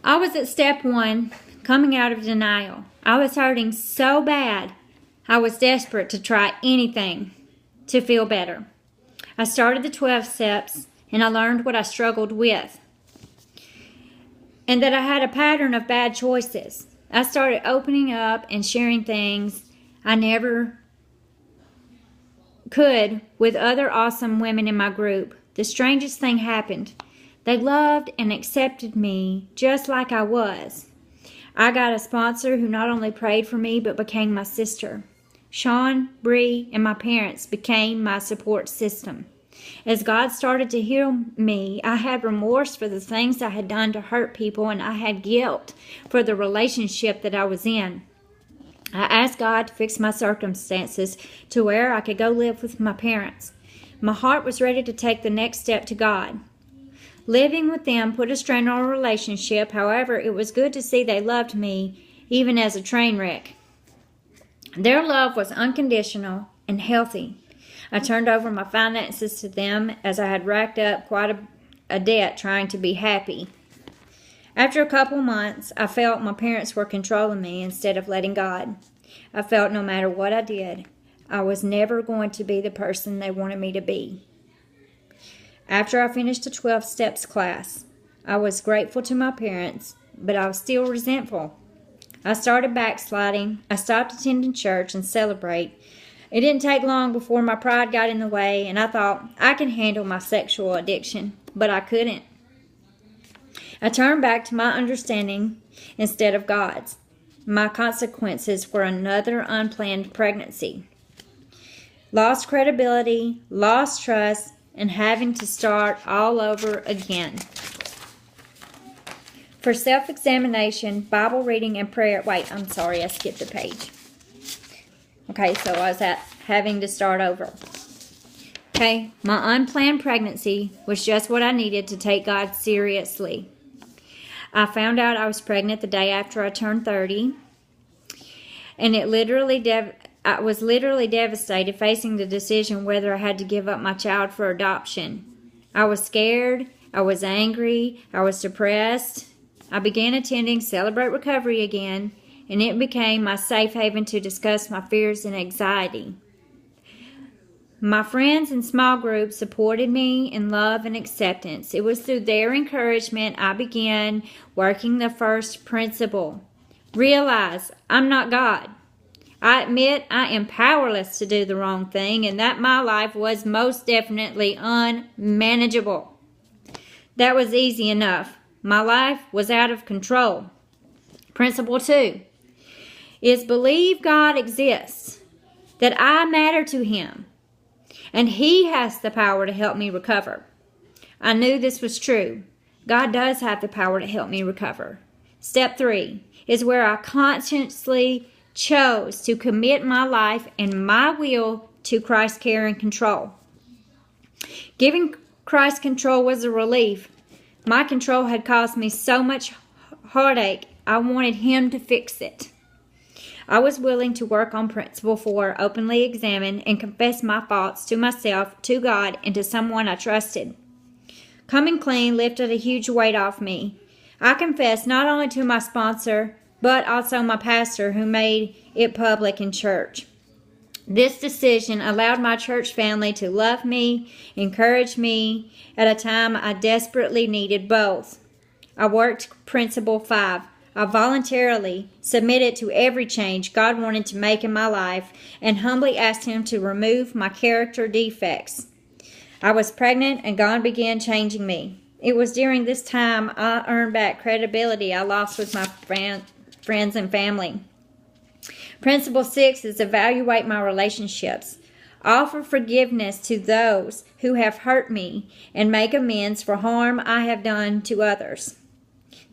I was at step 1, coming out of denial. I was hurting so bad, I was desperate to try anything to feel better. I started the 12 steps, and I learned what I struggled with, and that I had a pattern of bad choices. I started opening up and sharing things I never could with other awesome women in my group. The strangest thing happened. They loved and accepted me just like I was. I got a sponsor who not only prayed for me but became my sister. Sean, Bree, and my parents became my support system. As God started to heal me, I had remorse for the things I had done to hurt people, and I had guilt for the relationship that I was in. I asked God to fix my circumstances to where I could go live with my parents. My heart was ready to take the next step to God. Living with them put a strain on our relationship. However, it was good to see they loved me, even as a train wreck. Their love was unconditional and healthy. I turned over my finances to them as I had racked up quite a debt trying to be happy. After a couple months, I felt my parents were controlling me instead of letting God. I felt no matter what I did, I was never going to be the person they wanted me to be. After I finished the 12 Steps class, I was grateful to my parents, but I was still resentful. I started backsliding. I stopped attending church and celebrate. It didn't take long before my pride got in the way, and I thought I can handle my sexual addiction, but I couldn't. I turned back to my understanding instead of God's. My consequences were another unplanned pregnancy. Lost credibility, lost trust, and having to start all over again. For self-examination, Bible reading, and prayer. Wait, I'm sorry, I skipped a page. Okay, so I was at having to start over. Okay, my unplanned pregnancy was just what I needed to take God seriously. I found out I was pregnant the day after I turned 30, and I was literally devastated facing the decision whether I had to give up my child for adoption. I was scared, I was angry, I was depressed. I began attending Celebrate Recovery again, and it became my safe haven to discuss my fears and anxiety. My friends in small groups supported me in love and acceptance. It was through their encouragement I began working the first principle. Realize I'm not God. I admit I am powerless to do the wrong thing, and that my life was most definitely unmanageable. That was easy enough. My life was out of control. Principle 2 is believe God exists, that I matter to Him, and He has the power to help me recover. I knew this was true. God does have the power to help me recover. Step 3 is where I consciously chose to commit my life and my will to Christ's care and control. Giving Christ control was a relief. My control had caused me so much heartache, I wanted Him to fix it. I was willing to work on Principle 4, openly examine and confess my faults to myself, to God, and to someone I trusted. Coming clean lifted a huge weight off me. I confessed not only to my sponsor, but also my pastor, who made it public in church. This decision allowed my church family to love me, encourage me at a time I desperately needed both. I worked Principle 5. I voluntarily submitted to every change God wanted to make in my life and humbly asked Him to remove my character defects. I was pregnant and God began changing me. It was during this time I earned back credibility I lost with my friends and family. Principle 6 is evaluate my relationships. Offer forgiveness to those who have hurt me and make amends for harm I have done to others.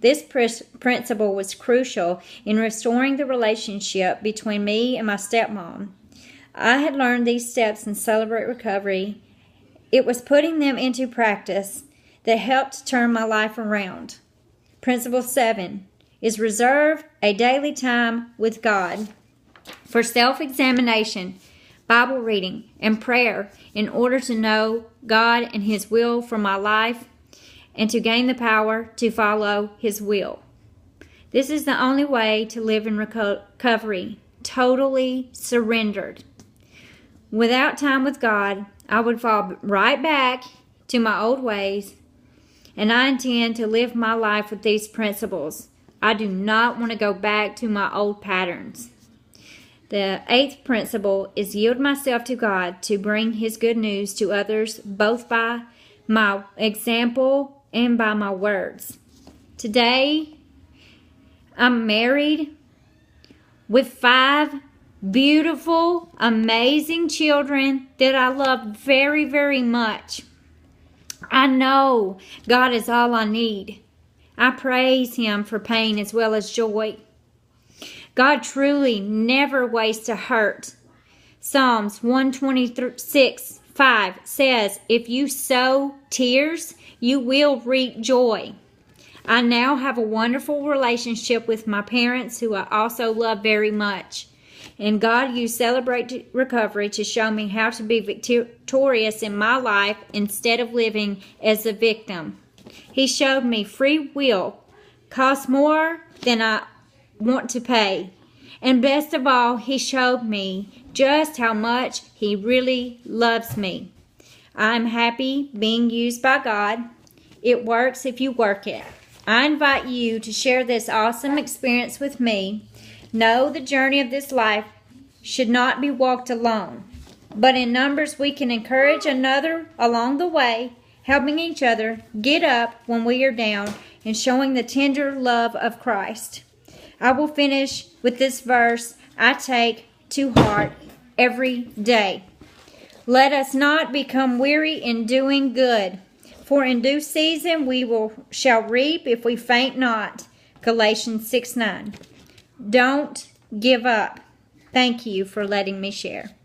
This principle was crucial in restoring the relationship between me and my stepmom. I had learned these steps in Celebrate Recovery. It was putting them into practice that helped turn my life around. Principle 7 is reserve a daily time with God for self-examination, Bible reading, and prayer in order to know God and His will for my life and to gain the power to follow His will. This is the only way to live in recovery, totally surrendered. Without time with God, I would fall right back to my old ways, and I intend to live my life with these principles. I do not want to go back to my old patterns. The 8th principle is yield myself to God to bring His good news to others, both by my example and by my words. Today, I'm married with 5 beautiful, amazing children that I love very, very much. I know God is all I need. I praise Him for pain as well as joy. God truly never wastes a hurt. Psalms 126:5 says, if you sow tears, you will reap joy. I now have a wonderful relationship with my parents, who I also love very much. And God used Celebrate Recovery to show me how to be victorious in my life instead of living as a victim. He showed me free will costs more than I want to pay. And best of all, He showed me just how much He really loves me. I'm happy being used by God. It works if you work it. I invite you to share this awesome experience with me. Know the journey of this life should not be walked alone, but in numbers we can encourage another along the way, helping each other get up when we are down and showing the tender love of Christ. I will finish with this verse I take to heart every day. Let us not become weary in doing good, for in due season we shall reap if we faint not. Galatians 6:9. Don't give up. Thank you for letting me share.